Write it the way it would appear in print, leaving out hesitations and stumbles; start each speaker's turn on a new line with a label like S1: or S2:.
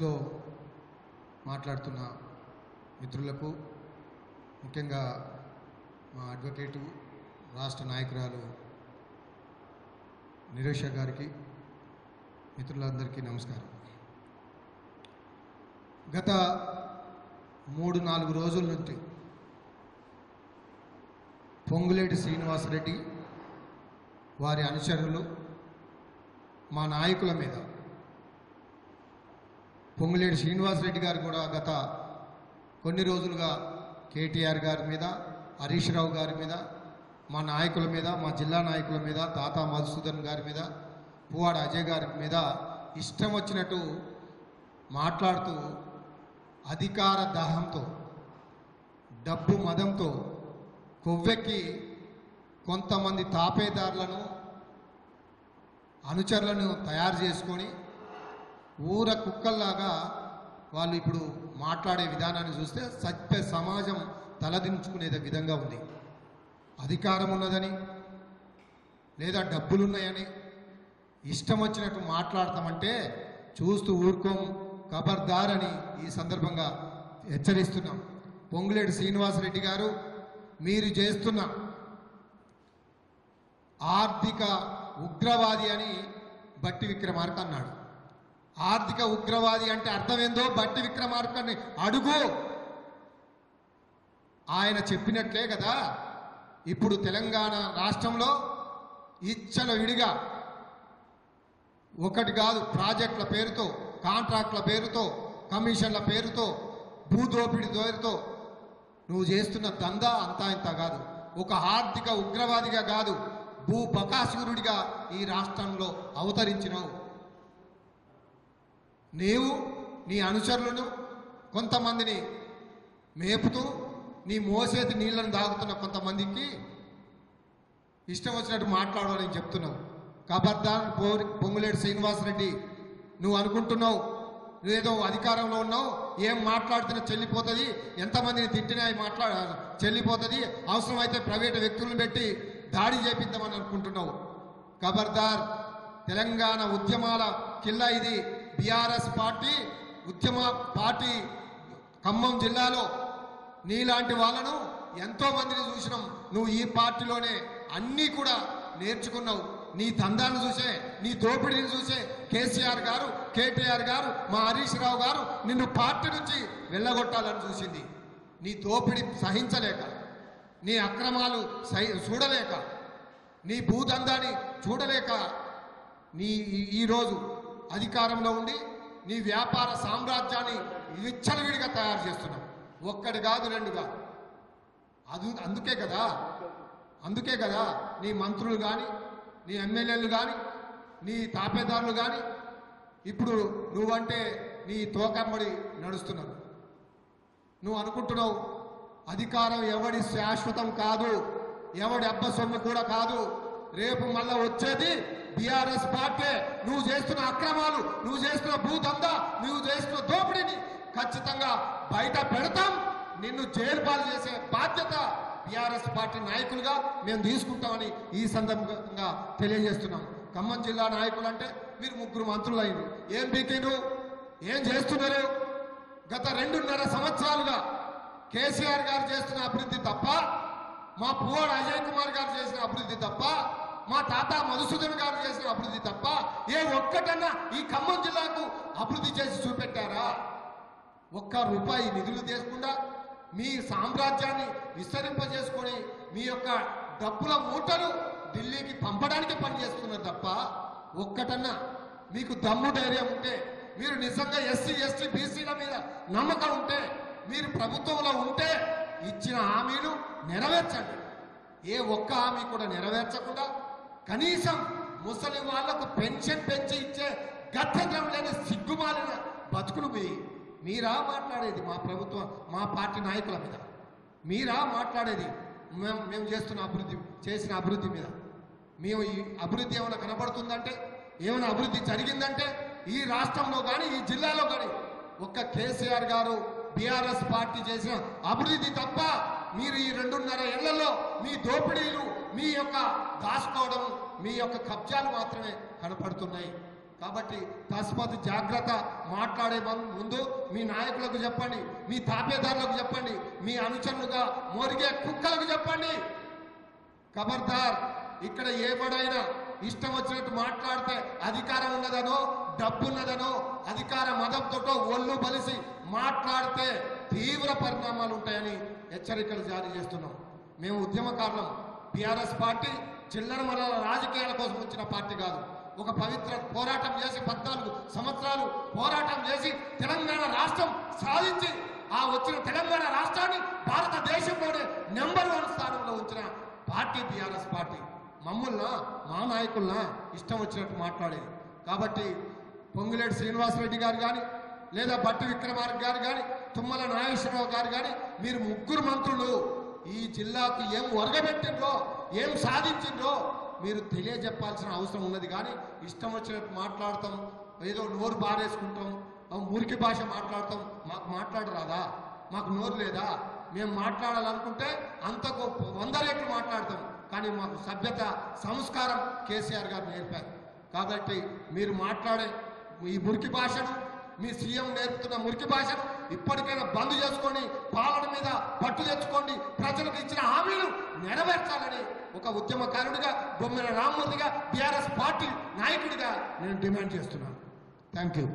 S1: ప్రెస్లో మాట్లాడుతున్న మిత్రులకు, ముఖ్యంగా మా అడ్వకేటు రాష్ట్ర నాయకురాలు నిరేష గారికి, మిత్రులందరికీ నమస్కారం. గత 3-4 రోజుల నుంచి పొంగులేటి శ్రీనివాసరెడ్డి వారి అనుచరులు మా నాయకుల మీద, పొంగులేటి శ్రీనివాసరెడ్డి గారు కూడా గత కొన్ని రోజులుగా కేటీఆర్ గారి మీద, హరీష్ రావు గారి మీద, మా నాయకుల మీద, మా జిల్లా నాయకుల మీద, తాతా మధుసూదన్ గారి మీద, పువ్వాడ అజయ్ గారి మీద ఇష్టం వచ్చినట్టు మాట్లాడుతూ అధికార దాహంతో, డబ్బు మదంతో కొవ్వెక్కి కొంతమంది తాపేదారులను, అనుచరులను తయారు చేసుకొని ఊర కుక్కల్లాగా వాళ్ళు ఇప్పుడు మాట్లాడే విధానాన్ని చూస్తే సత్య సమాజం తలదించుకునే విధంగా ఉంది. అధికారం ఉన్నదని లేదా డబ్బులున్నాయని ఇష్టం వచ్చినట్టు మాట్లాడతామంటే చూస్తూ ఊరుకోం, ఖబర్దార్ అని ఈ సందర్భంగా హెచ్చరిస్తున్నాం. పొంగులేటి శ్రీనివాసరెడ్డి గారు, మీరు చేస్తున్న ఆర్థిక ఉగ్రవాది అని బట్టి విక్రమార్క అన్నాడు. ఆర్థిక ఉగ్రవాది అంటే అర్థమేందో బట్టి విక్రమార్కని అడుగు. ఆయన చెప్పినట్లే కదా ఇప్పుడు తెలంగాణ రాష్ట్రంలో ఇచ్చల విడిగా ఒకటి కాదు, ప్రాజెక్టుల పేరుతో, కాంట్రాక్టుల పేరుతో, కమిషన్ల పేరుతో, భూదోపిడి పేరుతో నువ్వు చేస్తున్న దందా అంతా ఇంత కాదు. ఒక ఆర్థిక ఉగ్రవాదిగా కాదు, భూ బకాసురుడిగా ఈ రాష్ట్రంలో అవతరించినావు. నీవు నీ అనుచరులను కొంతమందిని మేపుతూ నీ మోసేది నీళ్లను దాగుతున్న కొంతమందికి ఇష్టం వచ్చినట్టు మాట్లాడాలని చెప్తున్నావు. ఖబర్దార్ పొంగులేటి శ్రీనివాసరెడ్డి, నువ్వు అనుకుంటున్నావు నువ్వేదో అధికారంలో ఉన్నావు, ఏం మాట్లాడుతున్నా చెల్లిపోతుంది, ఎంతమందిని తిట్టినా చెల్లిపోతుంది, అవసరమైతే ప్రైవేటు వ్యక్తులను పెట్టి దాడి చేపిద్దామని అనుకుంటున్నావు. ఖబర్దార్, తెలంగాణ ఉద్యమాల కిల్లా ఇది. బీఆర్ఎస్ పార్టీ ఉద్యమ పార్టీ ఖమ్మం జిల్లాలో నీలాంటి వాళ్ళను ఎంతో మందిని చూసినాం. నువ్వు ఈ పార్టీలోనే అన్నీ కూడా నేర్చుకున్నావు. నీ దందాన్ని చూసే, నీ దోపిడీని చూసే కేసీఆర్ గారు, కేటీఆర్ గారు, మా హరీష్ రావు గారు నిన్ను పార్టీ నుంచి వెళ్ళగొట్టాలని చూసింది. నీ దోపిడీ సహించలేక, నీ అక్రమాలు చూడలేక, నీ భూదందాన్ని చూడలేక ఈరోజు అధికారంలో ఉండి నీ వ్యాపార సామ్రాజ్యాన్ని విచ్చలవిడిగా తయారు చేస్తున్నావు. ఒక్కటి కాదు, రెండు కాదు. అందుకే కదా నీ మంత్రులు కానీ, నీ ఎమ్మెల్యేలు కానీ, నీ తాపేదారులు కానీ ఇప్పుడు నువ్వంటే నీ తోకమ్మడి నడుస్తున్నారు. నువ్వు అనుకుంటున్నావు అధికారం ఎవడి శాశ్వతం కాదు, ఎవడి అబ్బ సొమ్ము కూడా కాదు. రేపు మళ్ళా వచ్చేది బీఆర్ఎస్ పార్టీ. నువ్వు చేస్తున్న అక్రమాలు, నువ్వు చేస్తున్న భూదందా, నువ్వు చేస్తున్న దోపిడీని ఖచ్చితంగా బయట పెడతాం. నిన్ను జైలు పాలు చేసే బాధ్యత బీఆర్ఎస్ పార్టీ నాయకులుగా మేము తీసుకుంటామని ఈ సందర్భంగా తెలియజేస్తున్నాం. ఖమ్మం జిల్లా నాయకులు అంటే మీరు 3 మంత్రులు అయ్యారు. ఏం బీకిండ్రు, ఏం చేస్తున్నారు? గత 2.5 సంవత్సరాలుగా కేసీఆర్ గారు చేస్తున్న అభివృద్ధి తప్ప, మా పువ్వాడ అజయ్ కుమార్ గారు చేసిన అభివృద్ధి తప్ప, మా తాతా మధుసూదన్ గారు చేసిన అభివృద్ధి తప్ప ఏ ఒక్కటన్నా ఈ ఖమ్మం జిల్లాకు అభివృద్ధి చేసి చూపెట్టారా? ₹1 నిధులు తీసుకుండా మీ సామ్రాజ్యాన్ని విస్తరింపజేసుకొని మీ యొక్క డబ్బుల మూటలు ఢిల్లీకి పంపడానికి పనిచేస్తున్నారు తప్ప ఒక్కటన్నా మీకు దమ్ము ధైర్యం ఉంటే, మీరు నిజంగా ఎస్సీ ఎస్టీ బీసీల మీద నమ్మకం ఉంటే, మీరు ప్రభుత్వంలో ఉంటే ఇచ్చిన హామీలు నెరవేర్చండి. ఏ ఒక్క హామీ కూడా నెరవేర్చకుండా కనీసం ముసలి వాళ్లకు పెన్షన్ పెంచి ఇచ్చే గత్యంతరం లేని సిగ్గుమాలిన బతుకులు మీరా మాట్లాడేది? మా ప్రభుత్వం, మా పార్టీ నాయకుల మీద మీరా మాట్లాడేది? మేము చేసిన అభివృద్ధి మీద మేము ఈ అభివృద్ధి ఏమైనా కనబడుతుందంటే, ఏమైనా అభివృద్ధి జరిగిందంటే ఈ రాష్ట్రంలో కానీ ఈ జిల్లాలో కానీ ఒక్క కేసీఆర్ గారు బీఆర్ఎస్ పార్టీ చేసిన అభివృద్ధి తప్ప మీరు ఈ 2.5 ఏళ్లలో మీ దోపిడీలు, మీ యొక్క దాచుకోవడం, మీ యొక్క కబ్జాలు మాత్రమే కనపడుతున్నాయి. కాబట్టి తస్మత్ జాగ్రత్త. మాట్లాడే ముందు మీ నాయకులకు చెప్పండి, మీ తాపేదారులకు చెప్పండి, మీ అనుచరులుగా మోరిగే కుక్కలకు చెప్పండి, ఖబర్దార్. ఇక్కడ ఏబడైనా ఇష్టం వచ్చినట్టు మాట్లాడితే అధికారం ఉన్నదనో డబ్బు ఉన్నదనో అధికార మదంతో ఒళ్ళు బలిసి మాట్లాడితే తీవ్ర పరిణామాలు ఉంటాయని హెచ్చరికలు జారీ చేస్తున్నాం. మేము ఉద్యమకారులం. టీఆర్ఎస్ పార్టీ చిల్లర మల్లల రాజకీయాల కోసం వచ్చిన పార్టీ కాదు. ఒక పవిత్ర పోరాటం చేసి 14 సంవత్సరాలు పోరాటం చేసి తెలంగాణ రాష్ట్రం సాధించి ఆ వచ్చిన తెలంగాణ రాష్ట్రాన్ని భారతదేశంలోనే నెంబర్ 1 స్థానంలో ఉంచిన పార్టీ టీఆర్ఎస్ పార్టీ. మమ్మల్ని మా నాయకుల్ని ఇష్టం వచ్చినట్టు మాట్లాడేది. కాబట్టి పొంగులేటి శ్రీనివాసరెడ్డి గారు కానీ లేదా బట్టి విక్రమార్క గారు కానీ తుమ్మల నాగేశ్వరరావు గారు కానీ మీరు ముగ్గురు మంత్రులు ఈ జిల్లాకు ఏం ఒరగబెట్టిండ్రో ఏం సాధించిండ్రో మీరు తెలియజెప్పాల్సిన అవసరం ఉన్నది. కానీ ఇష్టం వచ్చినట్టు మాట్లాడతాం, ఏదో నోరు బారేసుకుంటాం, మురికి భాష మాట్లాడతాం. మాకు మాట్లాడరాదా? మాకు నోరు లేదా? మేము మాట్లాడాలనుకుంటే అంతకు 100 రెట్లు మాట్లాడతాం. కానీ మాకు సభ్యత సంస్కారం కేసీఆర్ గారు నేర్పారు. కాబట్టి మీరు మాట్లాడే ఈ మురికి భాషను, మీ సీఎం నేర్పుతున్న మురికి భాషను ఇప్పటికైనా బంద్ చేసుకొని పాలన మీద పట్టు తెచ్చుకోండి. ప్రజలకు ఇచ్చిన హామీలు నెరవేర్చాలని ఒక ఉద్యమకారుడిగా, బొమ్మెల రామ్మూర్తిగా, టీఆర్ఎస్ పార్టీ నాయకుడిగా నేను డిమాండ్ చేస్తున్నాను. Thank you.